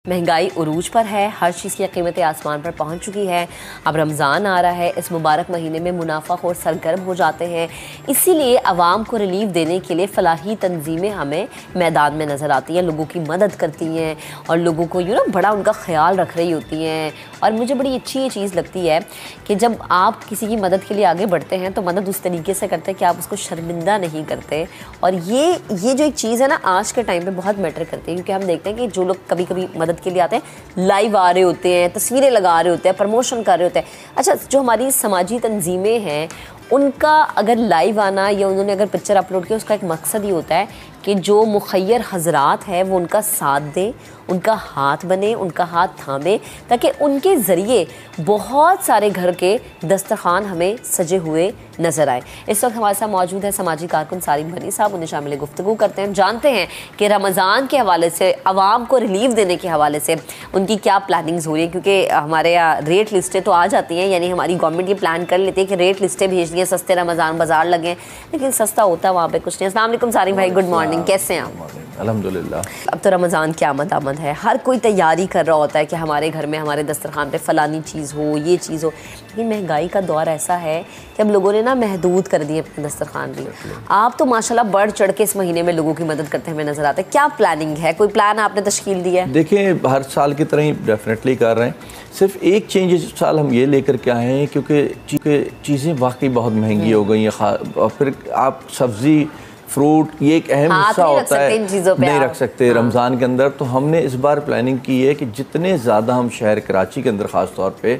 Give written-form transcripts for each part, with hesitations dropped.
महंगाई उरूज पर है, हर चीज़ की कीमतें आसमान पर पहुंच चुकी है। अब रमज़ान आ रहा है, इस मुबारक महीने में मुनाफाखोर सरगर्म हो जाते हैं। इसीलिए आवाम को रिलीफ देने के लिए फ़लाही तंजीमें हमें मैदान में नज़र आती हैं, लोगों की मदद करती हैं और लोगों को बड़ा उनका ख्याल रख रही होती हैं। और मुझे बड़ी अच्छी ये चीज़ लगती है कि जब आप किसी की मदद के लिए आगे बढ़ते हैं तो मदद उस तरीके से करते हैं कि आप उसको शर्मिंदा नहीं करते। और ये जो एक चीज़ है ना, आज के टाइम पे बहुत मैटर करती है, क्योंकि हम देखते हैं कि जो लोग कभी कभी मदद के लिए आते हैं, लाइव आ रहे होते हैं, तस्वीरें लगा रहे होते हैं, प्रमोशन कर रहे होते हैं। अच्छा, जो हमारी समाजी तंजीमें हैं उनका अगर लाइव आना या उन्होंने अगर पिक्चर अपलोड किया, उसका एक मकसद ही होता है कि जो मुखय्यर हजरात हैं वो उनका साथ दें, उनका हाथ बने, उनका हाथ थामे, ताकि उनके ज़रिए बहुत सारे घर के दस्तरखान हमें सजे हुए नज़र आए। इस वक्त हमारे साथ मौजूद है समाजी कारकुन सारिम बनी साहब। उन्हें शामिल गुफ्तगू करते हैं, जानते हैं कि रमज़ान के हवाले से, आवाम को रिलीफ देने के हवाले से उनकी क्या प्लानिंग्स हो रही है। क्योंकि हमारे यहाँ रेट लिस्टें तो आ जाती हैं, यानी हमारी गवर्नमेंट ये प्लान कर लेती है कि रेट लिस्टें भेज दिए, सस्ते रमज़ान बाजार लगे, लेकिन सस्ता होता है वहाँ पे कुछ नहीं। अस्सलाम वालेकुम सारिम भाई, गुड मॉर्निंग, कैसे हैं आप? अल्हम्दुलिल्लाह। अब तो रमज़ान की आमद है, हर कोई तैयारी कर रहा होता है कि हमारे घर में, हमारे दस्तरखान पे फ़लानी चीज़ हो, ये चीज़ हो। लेकिन महंगाई का दौर ऐसा है कि अब लोगों ने ना महदूद कर दिए अपने दस्तरखान भी। आप तो माशाल्लाह बढ़ चढ़ के इस महीने में लोगों की मदद करते हुए नज़र आते हैं। क्या प्लानिंग है, कोई प्लान आपने तश्कील दिया है? देखिए, हर साल की तरह ही डेफिनेटली कर रहे हैं। सिर्फ एक चेंज इस साल हम ये लेकर के आए हैं क्योंकि चीज़ें वाकई बहुत महंगी हो गई हैं। और फिर आप सब्ज़ी, फ्रूट, ये एक अहम हिस्सा होता है, नहीं रख सकते रमज़ान के अंदर। तो हमने इस बार प्लानिंग की है कि जितने ज़्यादा हम शहर कराची के अंदर ख़ास तौर पे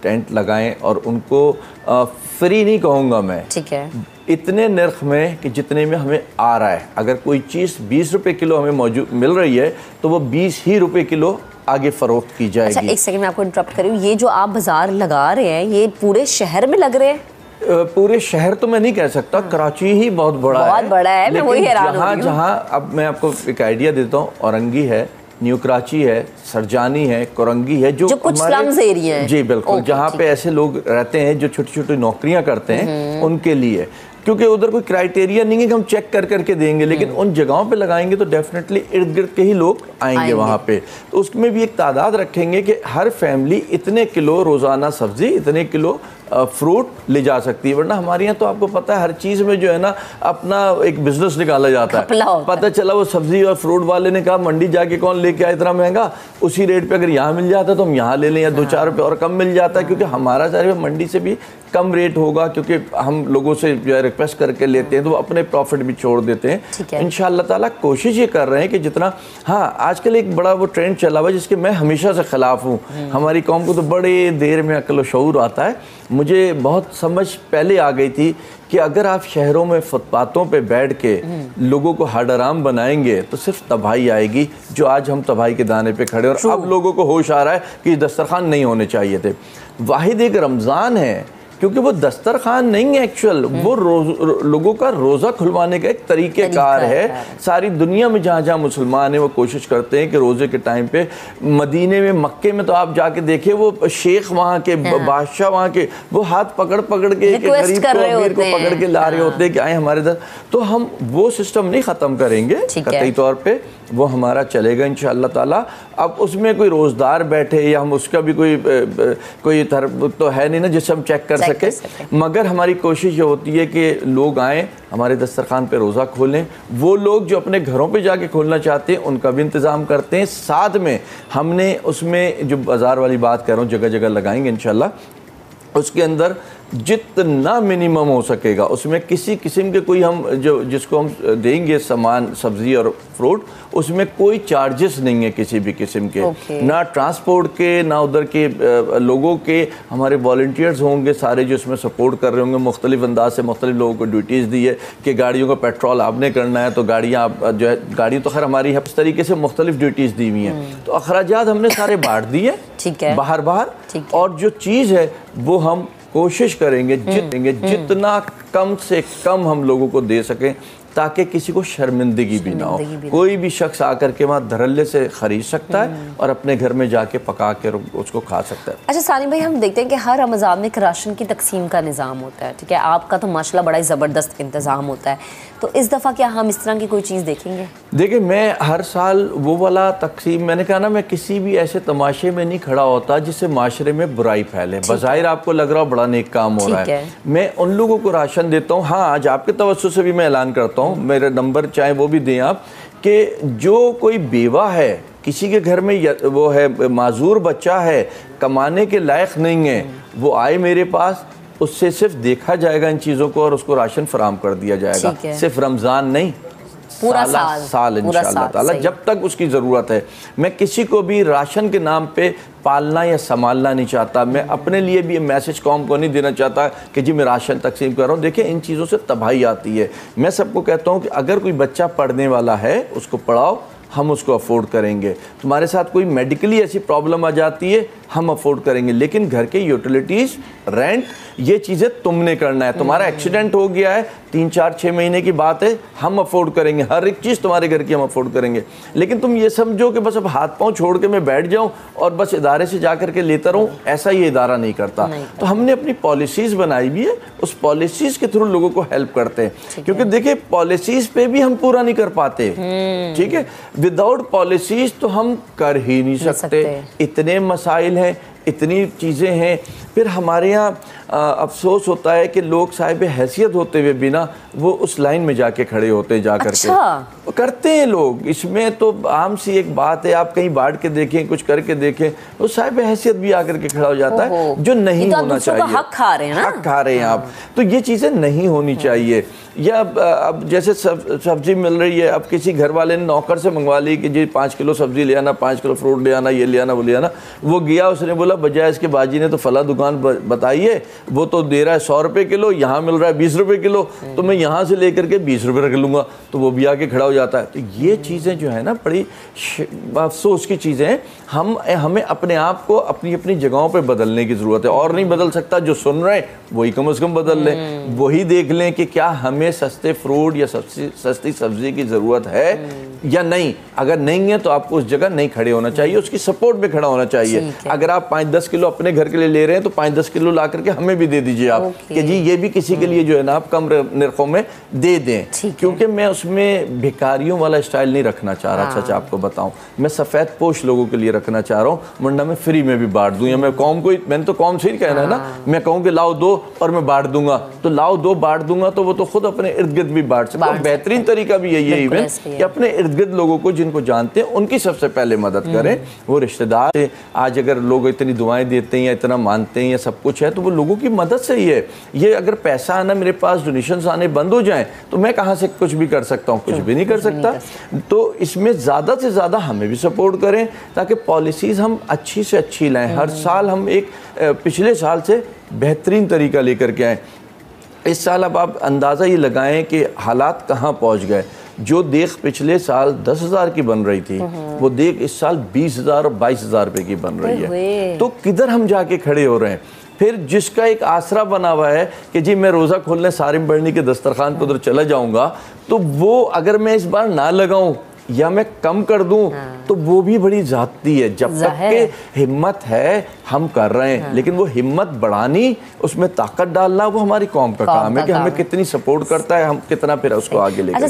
टेंट लगाएं, और उनको फ्री नहीं कहूँगा मैं, ठीक है, इतने नर्ख में कि जितने में हमें आ रहा है। अगर कोई चीज़ 20 रुपये किलो हमें मौजूद मिल रही है तो वो 20 ही रुपये किलो आगे फ़रोख्त की जाएगी। अच्छा, एक सेकंड में आपको इंटरप्ट कर रही हूँ। ये जो आप बाजार लगा रहे हैं, ये पूरे शहर में लग रहे हैं? पूरे शहर तो मैं नहीं कह सकता, कराची ही बहुत बड़ा है, मैं वही हैरान हो रही हूँ। जहाँ अब मैं आपको एक आइडिया देता हूँ, औरंगी है, न्यू कराची है, सरजानी है, कोरंगी है, जो कुछ स्लम्स एरिया है। जी बिल्कुल, जहाँ पे ऐसे लोग रहते हैं जो छोटी छोटी नौकरियाँ करते हैं, उनके लिए। क्योंकि उधर कोई क्राइटेरिया नहीं है कि हम चेक कर करके देंगे, लेकिन उन जगहों पे लगाएंगे तो डेफिनेटली इर्द गिर्द के ही लोग आएंगे वहाँ पे। तो उसमें भी एक तादाद रखेंगे कि हर फैमिली इतने किलो रोज़ाना सब्ज़ी, इतने किलो फ्रूट ले जा सकती है। वरना हमारे यहाँ तो आपको पता है हर चीज़ में जो है ना अपना एक बिजनेस निकाला जाता है। पता चला वो सब्ज़ी और फ्रूट वाले ने कहा मंडी जाके कौन लेके आया इतना महंगा, उसी रेट पे अगर यहाँ मिल जाता तो हम यहाँ ले लें, या 2-4 रुपये और कम मिल जाता है, क्योंकि हमारा सारे मंडी से भी कम रेट होगा, क्योंकि हम लोगों से जो है रिक्वेस्ट करके लेते हैं तो वो अपने प्रॉफिट भी छोड़ देते हैं। इंशाअल्लाह ताला कोशिश ये कर रहे हैं कि जितना, हाँ आजकल एक बड़ा वो ट्रेंड चला हुआ है जिसके मैं हमेशा से ख़िलाफ़ हूँ। हमारी कौम को तो बड़े देर में अक्ल व शऊर आता है। मुझे बहुत समझ पहले आ गई थी कि अगर आप शहरों में फुटपाथों पे बैठ के लोगों को हडराम बनाएंगे तो सिर्फ तबाही आएगी, जो आज हम तबाही के दाने पे खड़े। और अब लोगों को होश आ रहा है कि दस्तरखान नहीं होने चाहिए थे। वाहिद एक रमज़ान है, क्योंकि वो दस्तरखान नहीं है एक्चुअल, वो लोगों का रोज़ा खुलवाने का एक तरीक़ेकार है। सारी दुनिया में जहाँ जहाँ मुसलमान हैं वो कोशिश करते हैं कि रोज़े के टाइम पे, मदीने में, मक्के में तो आप जाके देखिए वो शेख वहाँ के, बादशाह वहाँ के, वो हाथ पकड़ पकड़ के गरीब को, अमीर को पकड़ के ला रहे होते हैं कि आए हमारे दर। तो हम वो सिस्टम नहीं ख़त्म करेंगे कतई तौर पर, वो हमारा चलेगा इंशाअल्लाह ताला। अब उसमें कोई रोज़दार बैठे या हम उसका भी कोई तो है नहीं ना जिससे हम चेक कर सके। मगर हमारी कोशिश ये होती है कि लोग आएँ, हमारे दस्तरखान पे रोज़ा खोलें। वो लोग जो अपने घरों पे जाके खोलना चाहते हैं उनका भी इंतज़ाम करते हैं। साथ में हमने उसमें जो बाज़ार वाली बात कर रहा हूँ, जगह जगह लगाएंगे इंशाअल्लाह। उसके अंदर जितना मिनिमम हो सकेगा उसमें किसी किस्म के कोई हम जिसको हम देंगे सामान, सब्ज़ी और फ्रूट, उसमें कोई चार्जेस नहीं है किसी भी किस्म के, ना ट्रांसपोर्ट के, ना उधर के लोगों के। हमारे वॉलंटियर्स होंगे सारे जो इसमें सपोर्ट कर रहे होंगे। मुख्तलिफ अंदाज से मुख्तलिफ लोगों को ड्यूटीज़ दी है कि गाड़ियों का पेट्रोल आपने करना है, तो गाड़ियाँ आप जो है, गाड़ी तो खैर हमारी है, इस तरीके से मुख्तलिफ ड्यूटीज़ दी हुई हैं। तो अखराजात हमने सारे बांट दिए, ठीक है, बाहर। और जो चीज़ है वो हम कोशिश करेंगे जितना कम से कम हम लोगों को दे सकें। ताकि किसी को शर्मिंदगी भी ना हो। कोई भी शख्स आकर के वहाँ धड़ल्ले से खरीद सकता है और अपने घर में जाके पका के उसको खा सकता है। अच्छा सानी भाई, हम देखते हैं कि हर रमज़ान में एक राशन की तकसीम का निज़ाम होता है, ठीक है, आपका तो माशाल्लाह बड़ा ही ज़बरदस्त इंतज़ाम होता है, तो इस दफ़ा क्या हम इस तरह की कोई चीज़ देखेंगे? देखिए, मैं हर साल वो वाला तकसीम, मैंने कहा ना, मैं किसी भी ऐसे तमाशे में नहीं खड़ा होता जिससे माशरे में बुराई फैले। बज़ाहिर आपको लग रहा हो बड़ा नेक काम हो रहा है, मैं उन लोगों को राशन देता हूँ। हाँ, आज आपके तवज्जो से भी मैं ऐलान करता हूँ, मेरे नंबर चाहे वो भी दें आप, कि जो कोई बेवा है, किसी के घर में वो है माजूर बच्चा है, कमाने के लायक नहीं है, वो आए मेरे पास, उससे सिर्फ देखा जाएगा इन चीज़ों को और उसको राशन फराम कर दिया जाएगा। सिर्फ रमज़ान नहीं, पूरा साल इंशाअल्लाह ताला, जब तक उसकी ज़रूरत है। मैं किसी को भी राशन के नाम पे पालना या संभालना नहीं चाहता। मैं अपने लिए भी ये मैसेज कौम को नहीं देना चाहता कि जी मैं राशन तकसीम कर रहा हूँ। देखिए, इन चीज़ों से तबाही आती है। मैं सबको कहता हूँ कि अगर कोई बच्चा पढ़ने वाला है, उसको पढ़ाओ, हम उसको अफोर्ड करेंगे। तुम्हारे साथ कोई मेडिकली ऐसी प्रॉब्लम आ जाती है, हम अफोर्ड करेंगे, लेकिन घर के यूटिलिटीज़, रेंट, ये चीज़ें तुमने करना है। तुम्हारा एक्सीडेंट हो गया है, 3, 4, 6 महीने की बात है, हम अफोर्ड करेंगे, हर एक चीज़ तुम्हारे घर की हम अफोर्ड करेंगे। लेकिन तुम ये समझो कि बस अब हाथ पांव छोड़ के मैं बैठ जाऊं और बस इदारे से जा करके लेता रहूं, ऐसा ये इदारा नहीं करता। तो हमने अपनी पॉलिसीज़ बनाई भी है, उस पॉलिसीज़ के थ्रू लोगों को हेल्प करते हैं। क्योंकि देखिए, पॉलिसीज़ पे भी हम पूरा नहीं कर पाते, ठीक है, विदाउट पॉलिसीज़ तो हम कर ही नहीं सकते। इतने मसाइल हैं, इतनी चीज़ें हैं। फिर हमारे यहाँ अफसोस होता है कि लोग साहिब हैसियत होते हुए भी ना वो उस लाइन में जाके खड़े होते हैं, जा करके करते हैं लोग। इसमें तो आम सी एक बात है, आप कहीं बांट के देखें, कुछ करके देखें, वो साहिब हैसियत भी आकर के खड़ा हो जाता है, जो नहीं होना चाहिए। हक खा रहे हैं ना, हक खा रहे हैं आप, तो ये चीज़ें नहीं होनी चाहिए। या अब जैसे सब्जी मिल रही है, अब किसी घर वाले ने नौकर से मंगवा ली कि जी 5 किलो सब्जी ले आना, 5 किलो फ्रूट ले आना, ये ले आना, वो ले आना। वो गया, उसने बोला बजाय इसके बाजी ने तो फला दुकान बताई है, वो तो दे रहा है 100 रुपये किलो, यहाँ मिल रहा है 20 रुपये किलो, तो मैं यहाँ से लेकर के 20 रुपये रख लूँगा, तो वो भी आके खड़ा हो जाता है। तो ये चीज़ें जो है ना, बड़ी अफसोस की चीज़ें हैं। हमें अपने आप को अपनी अपनी जगहों पे बदलने की ज़रूरत है, और नहीं बदल सकता। जो सुन रहे हैं वही कम से कम बदल लें, वही देख लें कि क्या हमें सस्ते फ्रूट या सस्ती सब्जी की ज़रूरत है या नहीं। अगर नहीं है तो आपको उस जगह नहीं खड़े होना चाहिए, उसकी सपोर्ट में खड़ा होना चाहिए। अगर आप 5-10 किलो अपने घर के लिए ले रहे हैं तो 5-10 किलो ला करके हमें भी दे दीजिए आप, कि जी ये भी किसी के लिए जो है ना आप कम निर्खों में दे दें। क्योंकि मैं उसमें भिखारियों वाला स्टाइल नहीं रखना चाह रहा। सच आपको बताऊं, मैं सफ़ेद पोश लोगों के लिए रखना चाह रहा हूँ, वरना मैं फ्री में भी बांट दूँ। या मैं कौम को, मैंने तो कौम से ही कहना है ना, मैं कहूँ कि लाओ दो और मैं बांट दूंगा, तो लाओ दो बांट दूंगा, तो वो तो खुद अपने इर्द गिर्द भी बांट सकता है। बेहतरीन तरीका भी यही है इवन कि अपने इर्द गिर्द लोगों को जिनको जानते हैं उनकी सबसे पहले मदद करें। वो रिश्तेदार से आज अगर लोग इतनी दुआएं देते हैं या इतना मानते हैं या सब कुछ है, तो वो लोगों की मदद से ही है। ये अगर पैसा आना, मेरे पास डोनेशंस आने बंद हो जाएं, तो मैं कहाँ से कुछ भी कर सकता हूँ? कुछ भी नहीं कर सकता। तो इसमें ज़्यादा से ज़्यादा हमें भी सपोर्ट करें, ताकि पॉलिसीज़ हम अच्छी से अच्छी लाएँ। हर साल हम एक पिछले साल से बेहतरीन तरीका लेकर के आएँ। इस साल अब आप अंदाज़ा ये लगाएं कि हालात कहाँ पहुँच गए। जो देख पिछले साल 10,000 की बन रही थी, वो देख इस साल 20,000 और 22,000 रुपये की बन रही है। तो किधर हम जाके खड़े हो रहे हैं? फिर जिसका एक आसरा बना हुआ है कि जी मैं रोज़ा खोलने सारिम बढ़नी के दस्तरखान पर उधर चला जाऊँगा, तो वो अगर मैं इस बार ना लगाऊँ या मैं कम कर दूं, तो वो भी बड़ी ज़्यादती है। जब तक के हिम्मत है हम कर रहे हैं, लेकिन वो हिम्मत बढ़ानी, उसमें ताकत डालना, वो हमारी कौम का काम है कि हमें कितनी सपोर्ट करता है, हम कितना फिर उसको आगे लेकर